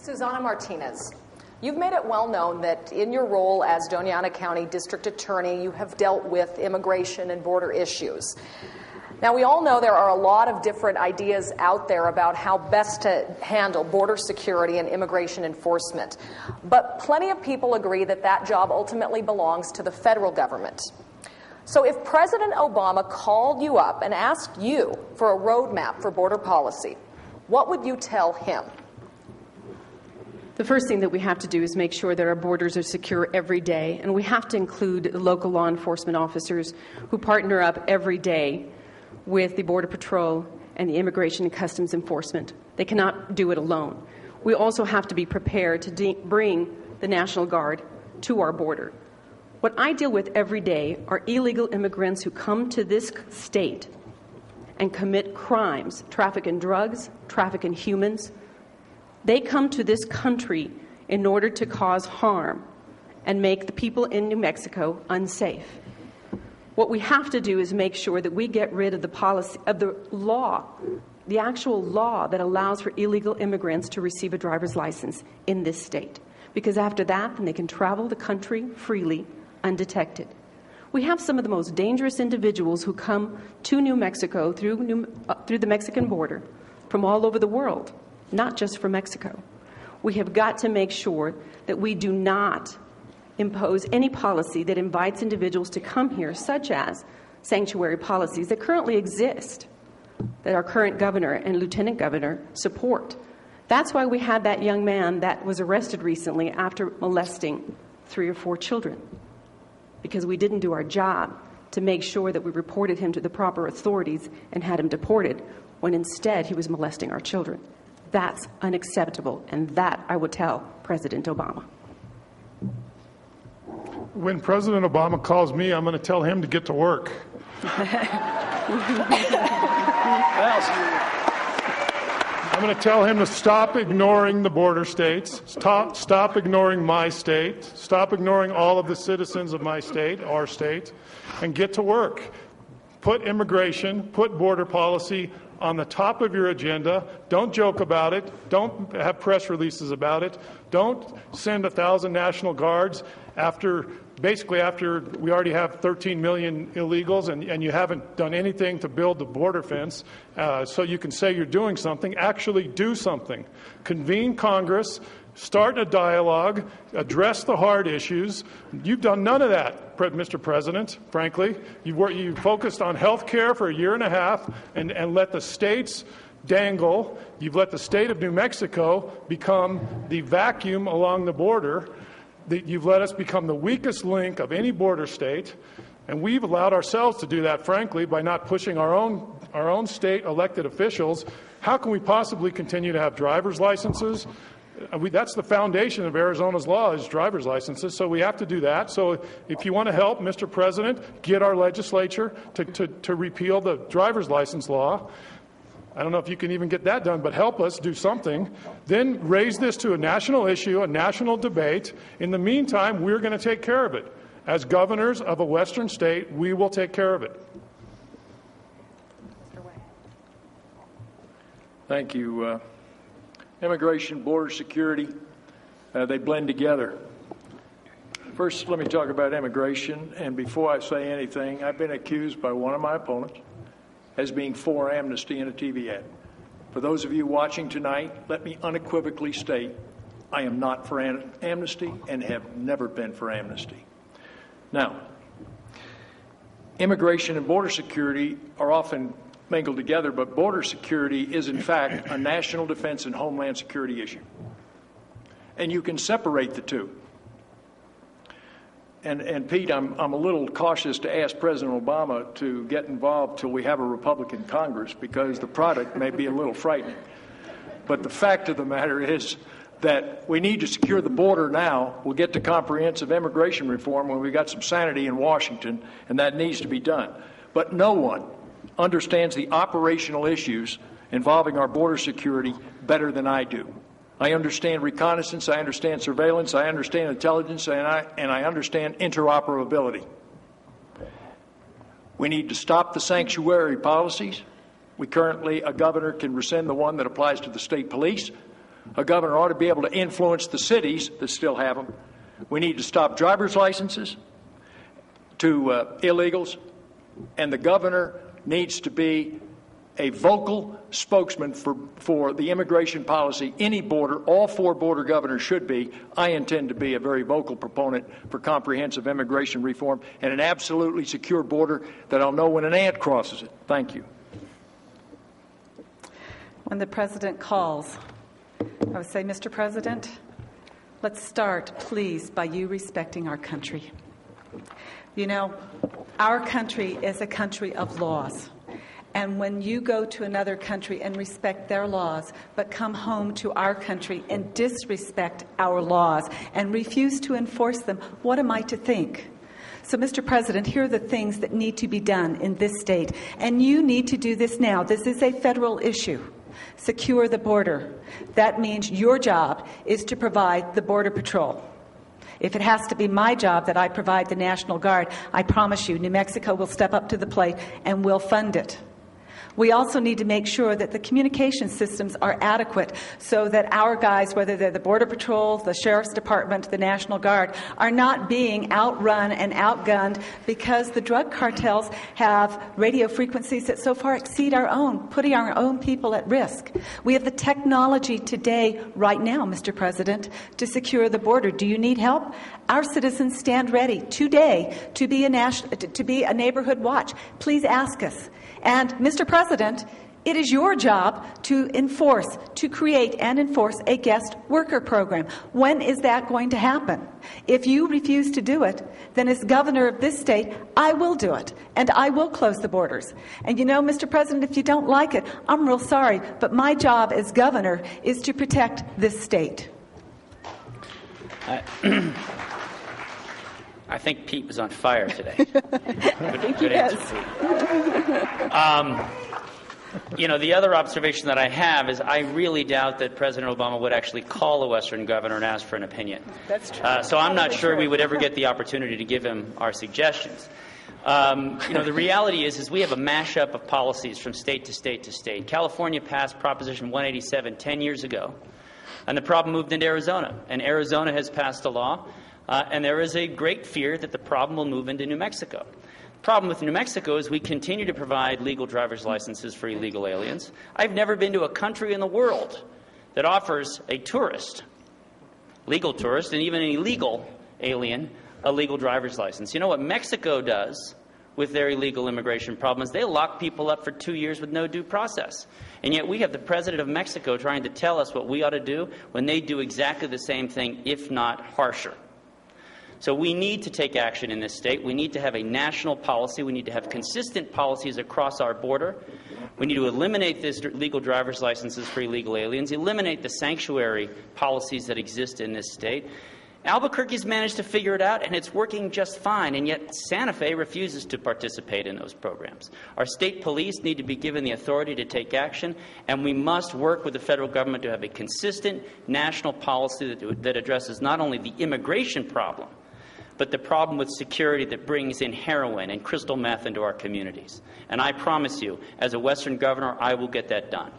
Susana Martinez, you've made it well known that in your role as Doña Ana County District Attorney, you have dealt with immigration and border issues. Now, we all know there are a lot of different ideas out there about how best to handle border security and immigration enforcement. But plenty of people agree that that job ultimately belongs to the federal government. So if President Obama called you up and asked you for a roadmap for border policy, what would you tell him? The first thing that we have to do is make sure that our borders are secure every day, and we have to include the local law enforcement officers who partner up every day with the Border Patrol and the Immigration and Customs Enforcement. They cannot do it alone. We also have to be prepared to bring the National Guard to our border. What I deal with every day are illegal immigrants who come to this state and commit crimes, traffic in drugs, traffic in humans. They come to this country in order to cause harm and make the people in New Mexico unsafe. What we have to do is make sure that we get rid of the policy of the law, the actual law that allows for illegal immigrants to receive a driver's license in this state. Because after that, then they can travel the country freely, undetected. We have some of the most dangerous individuals who come to New Mexico through the Mexican border from all over the world, not just from Mexico. We have got to make sure that we do not impose any policy that invites individuals to come here, such as sanctuary policies that currently exist, that our current governor and lieutenant governor support. That's why we had that young man that was arrested recently after molesting 3 or 4 children, because we didn't do our job to make sure that we reported him to the proper authorities and had him deported, when instead he was molesting our children. That's unacceptable, and that I would tell President Obama. When President Obama calls me, I'm going to tell him to get to work. I'm going to tell him to stop ignoring the border states, stop ignoring my state, stop ignoring all of the citizens of my state, our state, and get to work. Put immigration, put border policy on the top of your agenda. Don't joke about it. Don't have press releases about it. Don't send 1,000 National Guards after we already have 13 million illegals and you haven't done anything to build the border fence, so you can say you're doing something. Actually do something. Convene Congress, start a dialogue, address the hard issues. You've done none of that, Mr. President, frankly. You focused on health care for 1.5 years and let the states dangle. You've let the state of New Mexico become the vacuum along the border. You've let us become the weakest link of any border state, and we've allowed ourselves to do that, frankly, by not pushing our own state elected officials. How can we possibly continue to have driver's licenses? That's the foundation of Arizona's law, is driver's licenses, so we have to do that. So if you want to help, Mr. President, get our legislature to repeal the driver's license law. I don't know if you can even get that done, but help us do something. Then raise this to a national issue, a national debate. In the meantime, we're going to take care of it. As governors of a western state, we will take care of it. Thank you. Immigration, border security, they blend together. First, let me talk about immigration. And before I say anything, I've been accused by one of my opponents as being for amnesty in a TV ad. For those of you watching tonight, let me unequivocally state I am not for amnesty and have never been for amnesty. Now, immigration and border security are often mingled together, but border security is in fact a national defense and homeland security issue. And you can separate the two. And Pete, I'm a little cautious to ask President Obama to get involved till we have a Republican Congress, because the product may be a little frightening. But the fact of the matter is that we need to secure the border now. We'll get to comprehensive immigration reform when we've got some sanity in Washington, and that needs to be done. But no one understands the operational issues involving our border security better than I do. I understand reconnaissance, I understand surveillance, I understand intelligence, and I understand interoperability. We need to stop the sanctuary policies. A governor can rescind the one that applies to the state police. A governor ought to be able to influence the cities that still have them. We need to stop driver's licenses to illegals, and the governor needs to be a vocal spokesman for the immigration policy. Any border, all 4 border governors should be. I intend to be a very vocal proponent for comprehensive immigration reform and an absolutely secure border that I'll know when an ant crosses it. Thank you. When the President calls, I would say, Mr. President, let's start, please, by you respecting our country. You know, our country is a country of laws. And when you go to another country and respect their laws, but come home to our country and disrespect our laws and refuse to enforce them, what am I to think? So, Mr. President, here are the things that need to be done in this state. And you need to do this now. This is a federal issue. Secure the border. That means your job is to provide the Border Patrol. If it has to be my job that I provide the National Guard, I promise you, New Mexico will step up to the plate and will fund it. We also need to make sure that the communication systems are adequate so that our guys, whether they're the Border Patrol, the Sheriff's Department, the National Guard, are not being outrun and outgunned because the drug cartels have radio frequencies that so far exceed our own, putting our own people at risk. We have the technology today, right now, Mr. President, to secure the border. Do you need help? Our citizens stand ready today to be a neighborhood watch. Please ask us. And, Mr. President, it is your job to create and enforce a guest worker program. When is that going to happen? If you refuse to do it, then as governor of this state, I will do it, and I will close the borders. And you know, Mr. President, if you don't like it, I'm real sorry, but my job as governor is to protect this state. I think Pete was on fire today. Good answer, You know, the other observation that I have is I really doubt that President Obama would actually call a Western governor and ask for an opinion. That's true. So I'm not sure we would ever get the opportunity to give him our suggestions. You know, the reality is we have a mashup of policies from state to state to state. California passed Proposition 187 10 years ago, and the problem moved into Arizona. And Arizona has passed a law. And there is a great fear that the problem will move into New Mexico. The problem with New Mexico is we continue to provide legal driver's licenses for illegal aliens. I've never been to a country in the world that offers a tourist, legal tourist, and even an illegal alien, a legal driver's license. You know what Mexico does with their illegal immigration problem is they lock people up for 2 years with no due process. And yet we have the president of Mexico trying to tell us what we ought to do when they do exactly the same thing, if not harsher. So we need to take action in this state. We need to have a national policy. We need to have consistent policies across our border. We need to eliminate these legal driver's licenses for illegal aliens, eliminate the sanctuary policies that exist in this state. Albuquerque's managed to figure it out, and it's working just fine, and yet Santa Fe refuses to participate in those programs. Our state police need to be given the authority to take action, and we must work with the federal government to have a consistent national policy that addresses not only the immigration problem, but the problem with security that brings in heroin and crystal meth into our communities. And I promise you, as a Western governor, I will get that done.